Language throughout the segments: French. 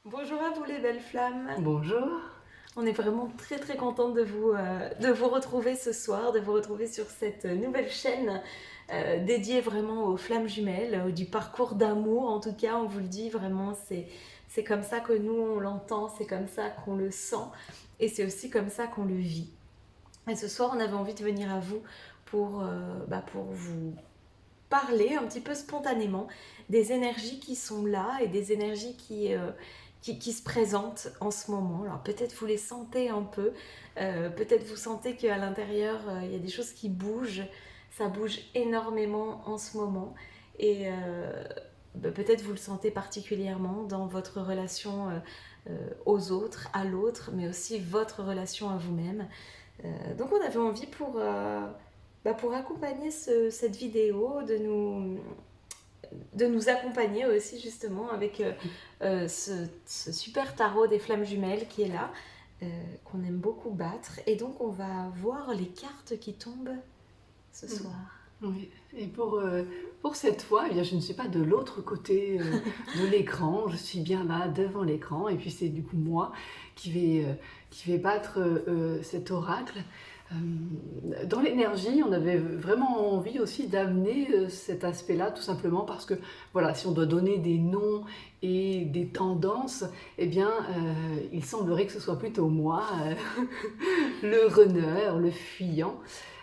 Bonjour à vous les belles flammes. Bonjour. On est vraiment très contente de vous retrouver ce soir, de vous retrouver sur cette nouvelle chaîne dédiée vraiment aux flammes jumelles, du parcours d'amour. En tout cas, on vous le dit vraiment, c'est comme ça que nous on l'entend, c'est comme ça qu'on le sent et c'est aussi comme ça qu'on le vit. Et ce soir, on avait envie de venir à vous pour vous parler un petit peu spontanément des énergies qui sont là et des énergies qui se présentent en ce moment. Alors peut-être vous les sentez un peu, peut-être vous sentez qu'à l'intérieur, il y a des choses qui bougent, ça bouge énormément en ce moment. Et peut-être vous le sentez particulièrement dans votre relation aux autres, à l'autre, mais aussi votre relation à vous-même. Donc on avait envie pour accompagner cette vidéo, de nous accompagner aussi justement avec ce super tarot des flammes jumelles qui est là, qu'on aime beaucoup battre. Et donc on va voir les cartes qui tombent ce soir. Oui. Et pour cette fois, eh bien, je ne suis pas de l'autre côté de l'écran, je suis bien là devant l'écran et puis c'est du coup moi qui vais battre cet oracle. Dans l'énergie, on avait vraiment envie aussi d'amener cet aspect-là, tout simplement parce que, voilà, si on doit donner des noms et des tendances, eh bien, il semblerait que ce soit plutôt moi, le runner, le fuyant,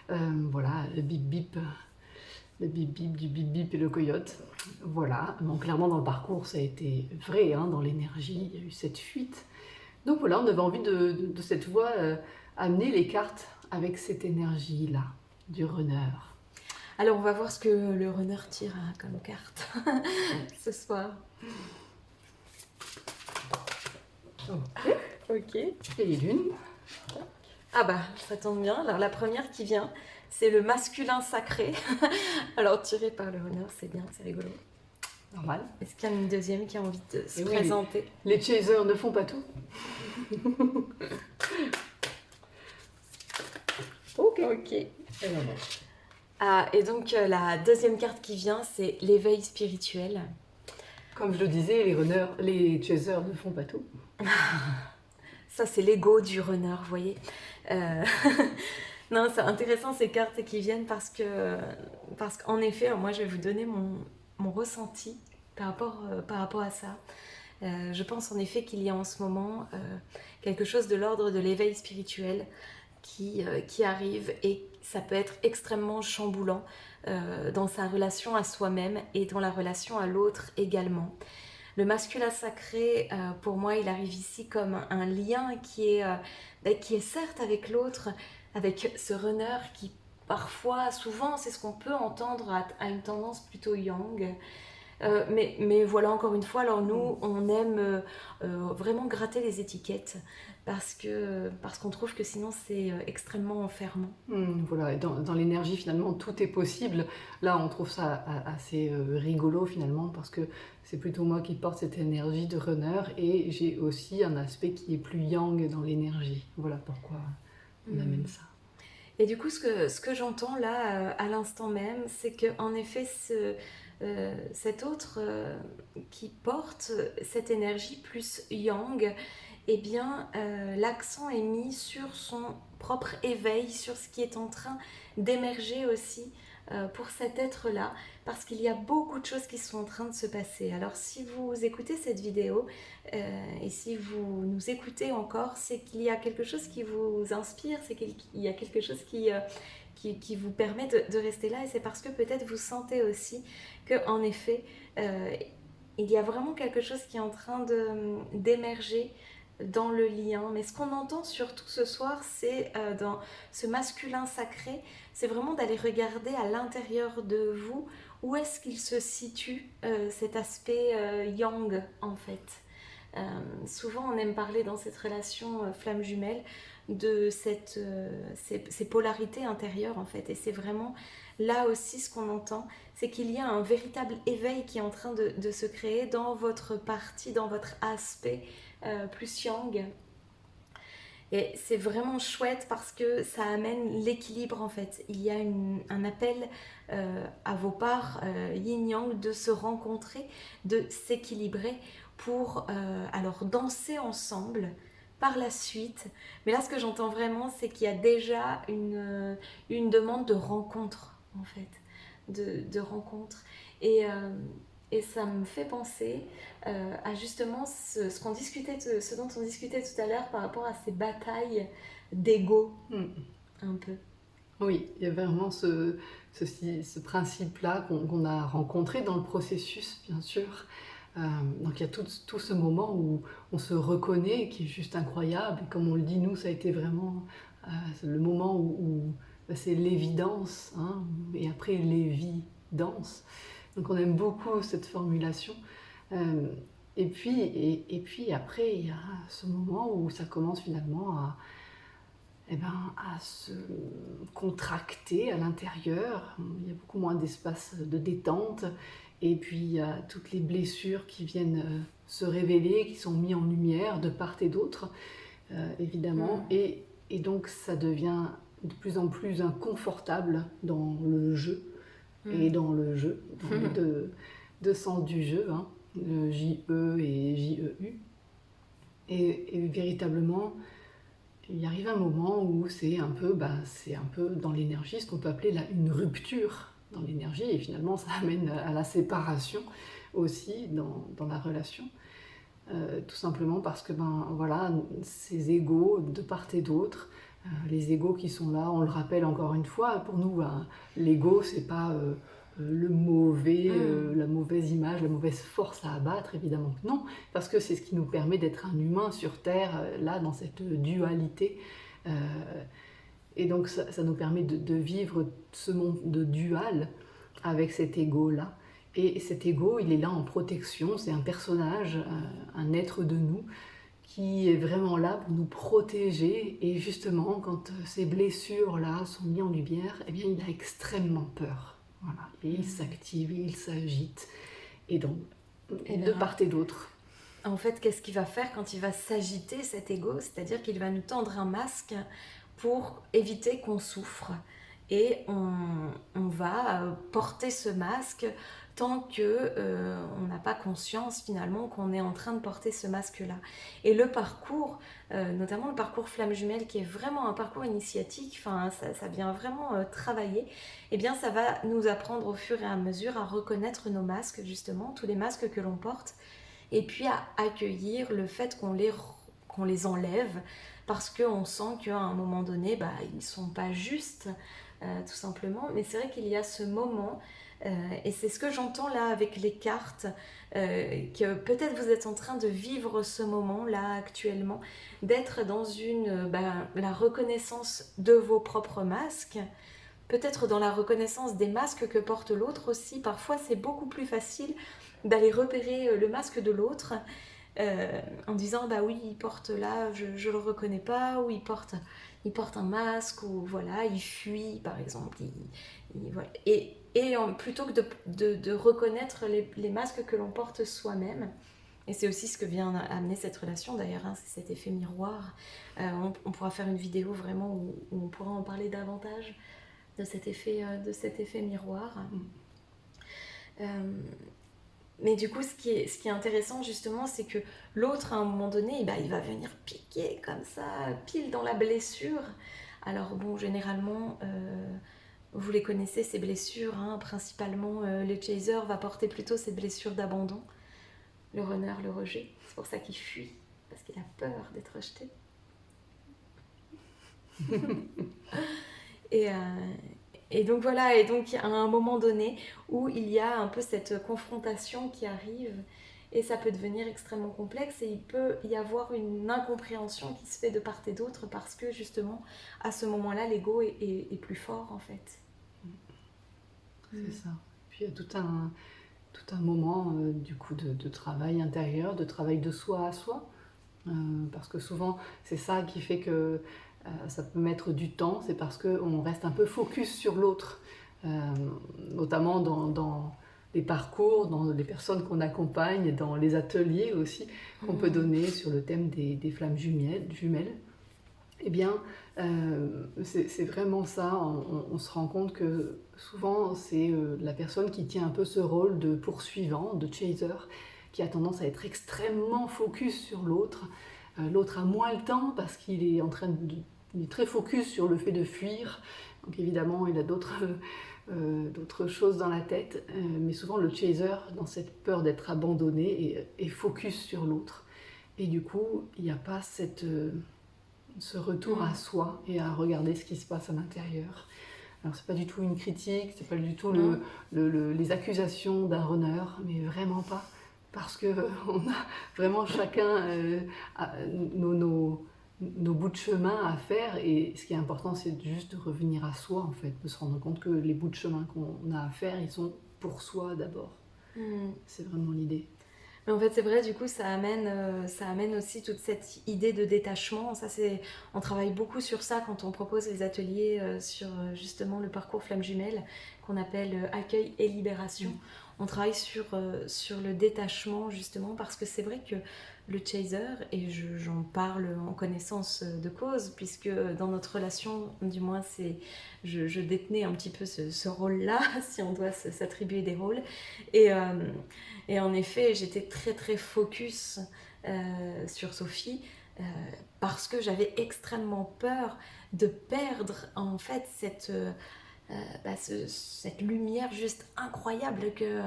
voilà, le bip bip du bip bip et le coyote. Voilà, bon, clairement dans le parcours, ça a été vrai, hein, dans l'énergie, il y a eu cette fuite. Donc voilà, on avait envie de cette fois amener les cartes avec cette énergie-là, du runner. Alors on va voir ce que le runner tire comme carte ce soir. Ok, Ok. et l'une. Ah bah ça tombe bien. Alors la première qui vient, c'est le masculin sacré. Alors tiré par le runner, c'est bien, c'est rigolo. Normal. Est-ce qu'il y a une deuxième qui a envie de se Et oui, présenter? les chasers ne font pas tout. Ok. Ok. Et voilà. Ah, et donc la deuxième carte qui vient, c'est l'éveil spirituel. Comme je le disais, les chasers ne font pas tout. Ça, c'est l'ego du runner, vous voyez. Euh, Non, c'est intéressant ces cartes qui viennent parce qu'en effet, moi, je vais vous donner mon ressenti par rapport à ça. Je pense en effet qu'il y a en ce moment quelque chose de l'ordre de l'éveil spirituel qui arrive et ça peut être extrêmement chamboulant dans sa relation à soi-même et dans la relation à l'autre également. Le masculin sacré, pour moi, il arrive ici comme un lien qui est certes avec l'autre, avec ce runner qui parfois, souvent, c'est ce qu'on peut entendre à une tendance plutôt yang. Mais voilà, encore une fois, alors nous, on aime vraiment gratter les étiquettes parce qu'on trouve que sinon c'est extrêmement enfermant. Voilà, et dans l'énergie, finalement, tout est possible. Là, on trouve ça assez rigolo, finalement, parce que c'est plutôt moi qui porte cette énergie de runner, et j'ai aussi un aspect qui est plus yang dans l'énergie. Voilà pourquoi on amène ça. Et du coup, ce que j'entends là, à l'instant même, c'est qu'en effet, cet autre qui porte cette énergie plus yang, eh bien, l'accent est mis sur son propre éveil, sur ce qui est en train d'émerger aussi pour cet être-là, parce qu'il y a beaucoup de choses qui sont en train de se passer. Alors, si vous écoutez cette vidéo et si vous nous écoutez encore, c'est qu'il y a quelque chose qui vous inspire, c'est qu'il y a quelque chose qui vous permet de rester là, et c'est parce que peut-être vous sentez aussi qu'en effet, il y a vraiment quelque chose qui est en train d'émerger dans le lien. Mais ce qu'on entend surtout ce soir, c'est dans ce masculin sacré, c'est vraiment d'aller regarder à l'intérieur de vous où est-ce qu'il se situe cet aspect yang en fait. Souvent on aime parler dans cette relation flamme jumelle de ces polarités intérieures en fait, et c'est vraiment là aussi ce qu'on entend, c'est qu'il y a un véritable éveil qui est en train de se créer dans votre partie, dans votre aspect plus yang. Et c'est vraiment chouette parce que ça amène l'équilibre en fait. Il y a un appel à vos parts yin-yang de se rencontrer, de s'équilibrer, pour alors danser ensemble par la suite. Mais là, ce que j'entends vraiment, c'est qu'il y a déjà une demande de rencontre, en fait, de rencontre. Et, euh, et ça me fait penser à justement ce dont on discutait tout à l'heure par rapport à ces batailles d'ego, Mm. un peu. Oui, il y a vraiment ce principe-là qu'on a rencontré dans le processus, bien sûr. Euh, donc il y a tout ce moment où on se reconnaît, qui est juste incroyable. Et comme on le dit, nous, ça a été vraiment c'est le moment où c'est l'évidence, hein, et après l'évidence. Donc on aime beaucoup cette formulation. Euh, et puis après, il y a ce moment où ça commence finalement à se contracter à l'intérieur. Il y a beaucoup moins d'espace de détente. Et puis il y a toutes les blessures qui viennent se révéler, qui sont mises en lumière de part et d'autre, évidemment. Mm. Et donc ça devient de plus en plus inconfortable dans le jeu. Et Mm. dans le jeu, dans les deux sens du jeu, hein, le J-E et J-E-U. Et véritablement, il arrive un moment où c'est un peu dans l'énergie, ce qu'on peut appeler une rupture dans l'énergie, et finalement ça amène à la séparation aussi dans la relation. Tout simplement parce que voilà, ces égos de part et d'autre, les égos qui sont là, on le rappelle encore une fois, pour nous, l'ego c'est pas le mauvais, Mm. la mauvaise image, la mauvaise force à abattre, évidemment que non, parce que c'est ce qui nous permet d'être un humain sur Terre, là dans cette dualité. Euh, et donc ça nous permet de vivre ce monde de dual avec cet ego-là. Et cet ego, il est là en protection, c'est un personnage, un être de nous qui est vraiment là pour nous protéger. Et justement, quand ces blessures-là sont mises en lumière, eh bien, il a extrêmement peur. Voilà. Et il s'active, il s'agite. Et donc, Et de bien, part et d'autre. en fait, qu'est-ce qu'il va faire quand il va s'agiter, cet ego? C'est-à-dire qu'il va nous tendre un masque pour éviter qu'on souffre. Et on va porter ce masque tant que on n'a pas conscience finalement qu'on est en train de porter ce masque-là. Et le parcours, notamment le parcours flamme jumelle, qui est vraiment un parcours initiatique, enfin ça vient vraiment travailler, eh bien ça va nous apprendre au fur et à mesure à reconnaître nos masques, justement, tous les masques que l'on porte, et puis à accueillir le fait qu'on les enlève parce qu'on sent qu'à un moment donné, bah, ils ne sont pas justes, tout simplement. Mais c'est vrai qu'il y a ce moment, et c'est ce que j'entends là avec les cartes, que peut-être vous êtes en train de vivre ce moment là actuellement, d'être dans la reconnaissance de vos propres masques, peut-être dans la reconnaissance des masques que porte l'autre aussi. Parfois, c'est beaucoup plus facile d'aller repérer le masque de l'autre en disant bah oui, il porte là, je le reconnais pas, ou il porte un masque, ou voilà, il fuit par exemple. Voilà. Plutôt que de reconnaître les masques que l'on porte soi-même. Et c'est aussi ce que vient amener cette relation d'ailleurs, hein, c'est cet effet miroir. On pourra faire une vidéo vraiment où on pourra en parler davantage de cet effet miroir. Euh, mais du coup, ce qui est intéressant justement, c'est que l'autre, à un moment donné, bah, il va venir piquer comme ça, pile dans la blessure. Alors bon, généralement, vous les connaissez, ces blessures, hein, principalement le chaser va porter plutôt cette blessure d'abandon, le runner, le rejet. C'est pour ça qu'il fuit, parce qu'il a peur d'être rejeté. Et, euh, et donc voilà, et donc à un moment donné où il y a un peu cette confrontation qui arrive, et ça peut devenir extrêmement complexe, et il peut y avoir une incompréhension qui se fait de part et d'autre parce que justement à ce moment-là l'ego est plus fort en fait. C'est ça. Puis il y a tout un moment du coup de travail intérieur, de travail de soi à soi. Parce que souvent, c'est ça qui fait que ça peut mettre du temps, c'est parce qu'on reste un peu focus sur l'autre, euh, notamment dans les parcours, dans les personnes qu'on accompagne, dans les ateliers aussi qu'on peut donner sur le thème des flammes jumelles. Eh bien, c'est vraiment ça, on se rend compte que souvent c'est la personne qui tient un peu ce rôle de poursuivant, de chaser, qui a tendance à être extrêmement focus sur l'autre. L'autre a moins le temps parce qu'il est il est très focus sur le fait de fuir. Donc évidemment, il a d'autres choses dans la tête. Mais souvent, le chaser, dans cette peur d'être abandonné, est focus sur l'autre. Et du coup, il n'y a pas ce retour à soi et à regarder ce qui se passe à l'intérieur. Alors c'est pas du tout une critique, c'est pas du tout les accusations d'un runner, mais vraiment pas. Parce que on a vraiment chacun nos bouts de chemin à faire, et ce qui est important, c'est juste de revenir à soi, en fait, de se rendre compte que les bouts de chemin qu'on a à faire, ils sont pour soi d'abord. C'est vraiment l'idée. Mais en fait, c'est vrai, du coup, ça amène aussi toute cette idée de détachement. On travaille beaucoup sur ça quand on propose les ateliers sur justement le parcours flamme jumelle qu'on appelle accueil et libération. On travaille sur le détachement justement parce que c'est vrai que le chaser, et j'en parle en connaissance de cause, puisque dans notre relation, du moins, je détenais un petit peu ce rôle-là, si on doit s'attribuer des rôles. Et, et en effet, j'étais très très focus sur Sophie parce que j'avais extrêmement peur de perdre en fait cette lumière juste incroyable que,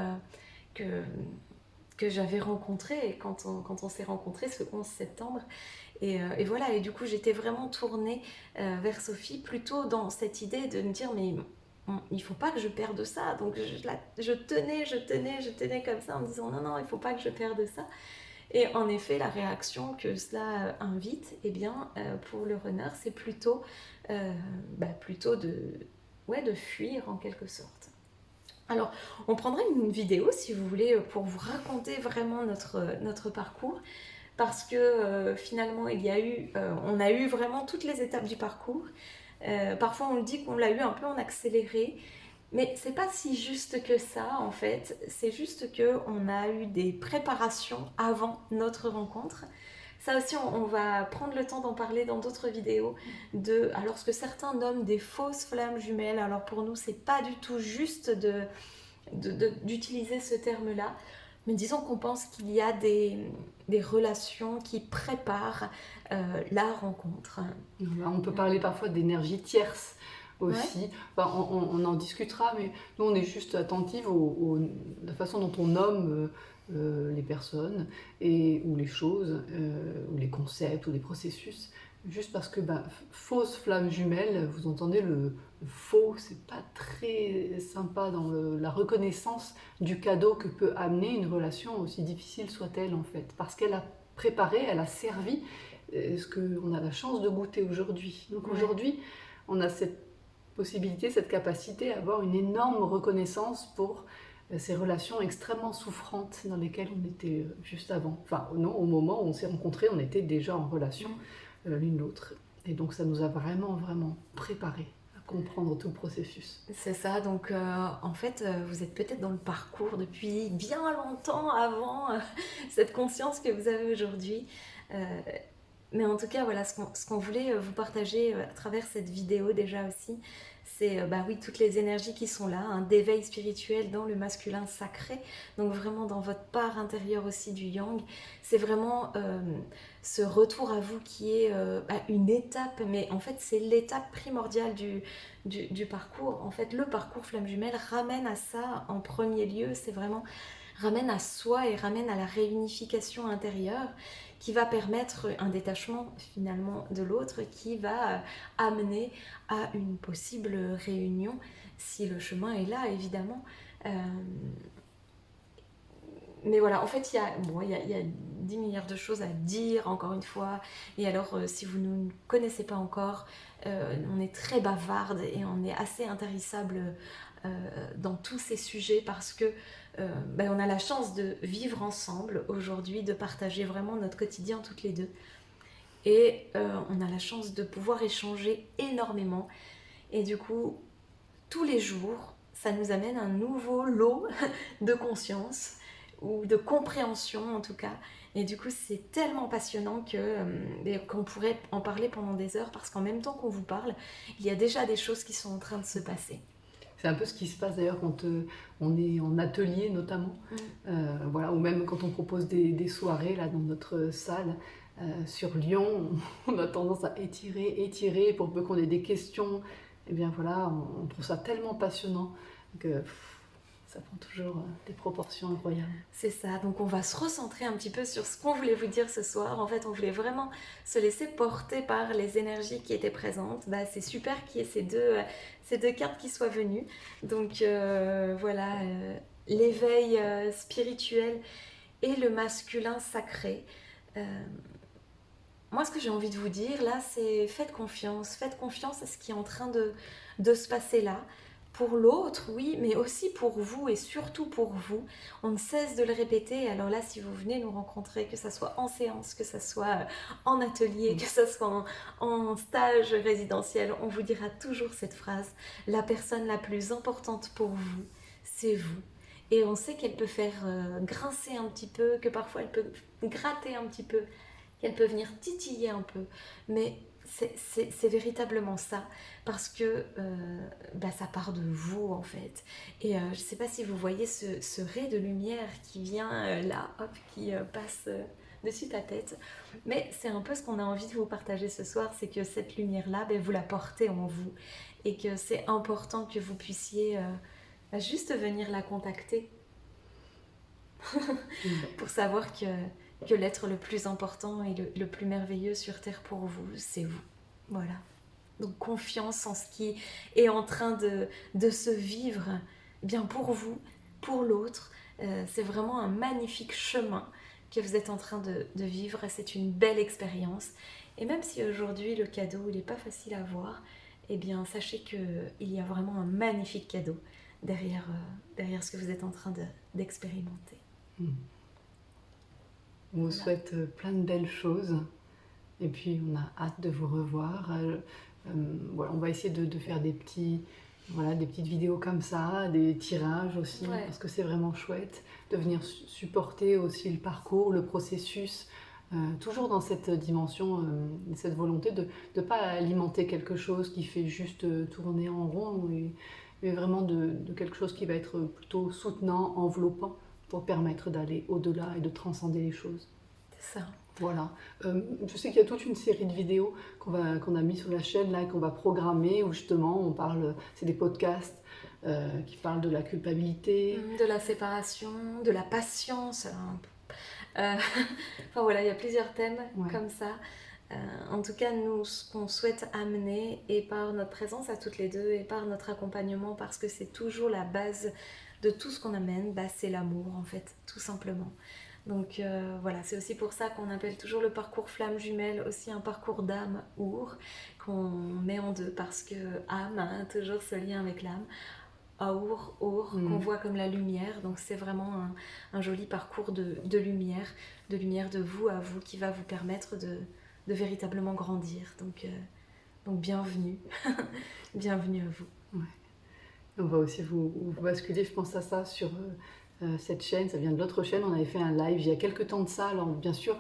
que j'avais rencontrée quand on s'est rencontrés ce 11 septembre. Et voilà, et du coup j'étais vraiment tournée vers Sophie, plutôt dans cette idée de me dire mais il faut pas que je perde ça. Donc je tenais comme ça en me disant non, il faut pas que je perde ça. Et en effet, la réaction que cela invite, eh bien, pour le runner, c'est plutôt de fuir en quelque sorte. Alors, on prendra une vidéo si vous voulez pour vous raconter vraiment notre parcours, parce que finalement, on a eu vraiment toutes les étapes du parcours. Parfois, on le dit qu'on l'a eu un peu en accéléré, mais c'est pas si juste que ça en fait. C'est juste que on a eu des préparations avant notre rencontre. Ça aussi, on va prendre le temps d'en parler dans d'autres vidéos. Alors, ce que certains nomment des fausses flammes jumelles. Alors pour nous, c'est pas du tout juste d'utiliser ce terme-là. Mais disons qu'on pense qu'il y a des relations qui préparent la rencontre. On peut parler parfois d'énergie tierce aussi. Ouais. Enfin, on en discutera, mais nous, on est juste attentive la façon dont on nomme les personnes ou les choses, ou les concepts, ou les processus. Juste parce que fausse flamme jumelle, vous entendez le faux, c'est pas très sympa dans la reconnaissance du cadeau que peut amener une relation, aussi difficile soit-elle en fait. Parce qu'elle a préparé, elle a servi ce qu'on a la chance de goûter aujourd'hui. Donc aujourd'hui, on a cette possibilité, cette capacité à avoir une énorme reconnaissance pour ces relations extrêmement souffrantes dans lesquelles on était juste avant. Enfin non, au moment où on s'est rencontrés, on était déjà en relation l'une l'autre. Et donc ça nous a vraiment, vraiment préparés à comprendre tout le processus. C'est ça, donc en fait, vous êtes peut-être dans le parcours depuis bien longtemps avant cette conscience que vous avez aujourd'hui. Mais en tout cas, voilà, ce qu'on voulait vous partager à travers cette vidéo déjà aussi, c'est oui, toutes les énergies qui sont là, d'éveil spirituel dans le masculin sacré, donc vraiment dans votre part intérieure aussi du yang. C'est vraiment ce retour à vous qui est une étape, mais en fait c'est l'étape primordiale du parcours. En fait, le parcours flamme jumelle ramène à ça en premier lieu, c'est vraiment ramène à soi et ramène à la réunification intérieure qui va permettre un détachement finalement de l'autre, qui va amener à une possible réunion si le chemin est là évidemment. Mais voilà, en fait, il y a 10 milliards de choses à dire, encore une fois. Et alors, si vous ne nous connaissez pas encore, on est très bavarde et on est assez intarissable dans tous ces sujets parce que on a la chance de vivre ensemble aujourd'hui, de partager vraiment notre quotidien toutes les deux. Et on a la chance de pouvoir échanger énormément. Et du coup, tous les jours, ça nous amène un nouveau lot de conscience ou de compréhension en tout cas. Et du coup, c'est tellement passionnant qu'on pourrait en parler pendant des heures parce qu'en même temps qu'on vous parle, il y a déjà des choses qui sont en train de se passer. C'est un peu ce qui se passe d'ailleurs quand on est en atelier notamment, voilà, ou même quand on propose des soirées là, dans notre salle. Sur Lyon, on a tendance à étirer pour peu qu'on ait des questions. Et bien voilà, on trouve ça tellement passionnant que ça prend toujours des proportions incroyables. C'est ça, donc on va se recentrer un petit peu sur ce qu'on voulait vous dire ce soir. En fait, on voulait vraiment se laisser porter par les énergies qui étaient présentes. Bah, c'est super qu'il y ait ces deux cartes qui soient venues. Donc voilà, l'éveil spirituel et le masculin sacré. Euh, Moi, ce que j'ai envie de vous dire là, c'est faites confiance à ce qui est en train de se passer là. Pour l'autre, oui, mais aussi pour vous et surtout pour vous. On ne cesse de le répéter. Alors là, si vous venez nous rencontrer, que ça soit en séance, que ça soit en atelier, que ça soit en stage résidentiel, on vous dira toujours cette phrase. La personne la plus importante pour vous, c'est vous. Et on sait qu'elle peut faire grincer un petit peu, que parfois elle peut gratter un petit peu, qu'elle peut venir titiller un peu. Mais c'est véritablement ça, parce que bah, ça part de vous en fait. Et je ne sais pas si vous voyez ce ray de lumière qui vient là, hop, qui passe dessus ta tête. Mais c'est un peu ce qu'on a envie de vous partager ce soir, c'est que cette lumière-là, ben, vous la portez en vous. Et que c'est important que vous puissiez bah, juste venir la contacter pour savoir que l'être le plus important et le plus merveilleux sur Terre pour vous, c'est vous. Voilà. Donc confiance en ce qui est en train de se vivre bien pour vous, pour l'autre. C'est vraiment un magnifique chemin que vous êtes en train de vivre et c'est une belle expérience. Et même si aujourd'hui le cadeau il n'est pas facile à voir, eh bien sachez qu'il y a vraiment un magnifique cadeau derrière ce que vous êtes en train d'expérimenter. On vous souhaite plein de belles choses et puis on a hâte de vous revoir. Voilà, on va essayer de faire des petites vidéos comme ça, des tirages aussi, parce que c'est vraiment chouette de venir supporter aussi le parcours, le processus, toujours dans cette dimension, cette volonté de ne pas alimenter quelque chose qui fait juste tourner en rond, mais vraiment de quelque chose qui va être plutôt soutenant, enveloppant, pour permettre d'aller au-delà et de transcender les choses. C'est ça. Voilà. Je sais qu'il y a toute une série de vidéos qu'on a mis sur la chaîne là, qu'on va programmer, où justement on parle, c'est des podcasts qui parlent de la culpabilité. De la séparation, de la patience. Enfin voilà, il y a plusieurs thèmes comme ça. En tout cas, nous, ce qu'on souhaite amener, et par notre présence à toutes les deux, et par notre accompagnement, parce que c'est toujours la base de tout ce qu'on amène, bah, c'est l'amour en fait, tout simplement. Donc voilà, c'est aussi pour ça qu'on appelle toujours le parcours flamme jumelle aussi un parcours d'âme our, qu'on met en deux, parce que âme a toujours ce lien avec l'âme. Aur, qu'on voit comme la lumière, donc c'est vraiment un joli parcours de lumière de vous à vous, qui va vous permettre de véritablement grandir. Donc bienvenue, bienvenue à vous. Ouais. On va aussi vous basculer, je pense à ça, sur cette chaîne, ça vient de l'autre chaîne, on avait fait un live il y a quelques temps de ça, alors bien sûr,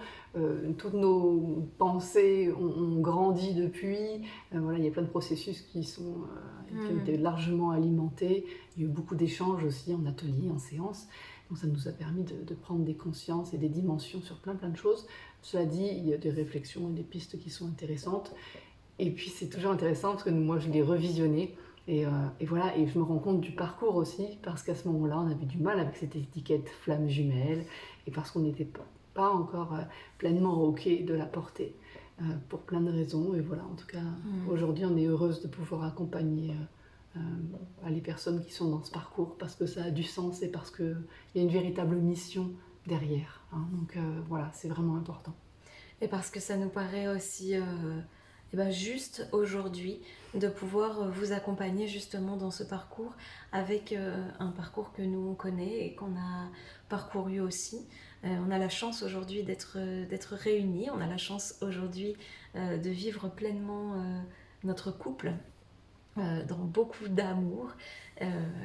toutes nos pensées ont grandi depuis, voilà, il y a plein de processus qui ont été largement alimentés, il y a eu beaucoup d'échanges aussi en atelier, en séance, donc ça nous a permis de prendre des consciences et des dimensions sur plein de choses. Cela dit, il y a des réflexions et des pistes qui sont intéressantes, et puis c'est toujours intéressant parce que moi je l'ai revisionné. Et voilà, et je me rends compte du parcours aussi, parce qu'à ce moment-là, on avait du mal avec cette étiquette flamme jumelle, et parce qu'on n'était pas encore pleinement OK de la porter, pour plein de raisons. Et voilà, en tout cas, aujourd'hui, on est heureuse de pouvoir accompagner les personnes qui sont dans ce parcours, parce que ça a du sens et parce qu'il y a une véritable mission derrière. Hein. Donc voilà, c'est vraiment important. Et parce que ça nous paraît aussi juste aujourd'hui de pouvoir vous accompagner justement dans ce parcours avec un parcours que nous on connaît et qu'on a parcouru aussi. On a la chance aujourd'hui d'être réunis, on a la chance aujourd'hui de vivre pleinement notre couple dans beaucoup d'amour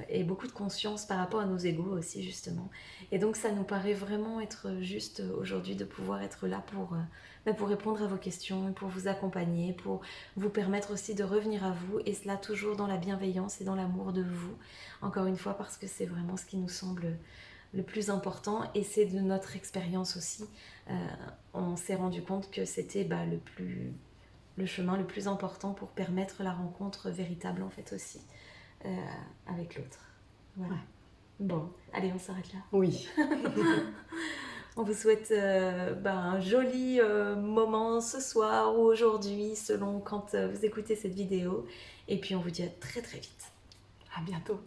et beaucoup de conscience par rapport à nos égos aussi justement. Et donc ça nous paraît vraiment être juste aujourd'hui de pouvoir être là pour répondre à vos questions, pour vous accompagner, pour vous permettre aussi de revenir à vous, et cela toujours dans la bienveillance et dans l'amour de vous, encore une fois, parce que c'est vraiment ce qui nous semble le plus important, et c'est de notre expérience aussi. Euh, on s'est rendu compte que c'était le chemin le plus important pour permettre la rencontre véritable en fait aussi euh, avec l'autre. Voilà. Ouais. Bon, allez, on s'arrête là. Oui. On vous souhaite un joli moment ce soir ou aujourd'hui, selon quand vous écoutez cette vidéo. Et puis on vous dit à très très vite. À bientôt.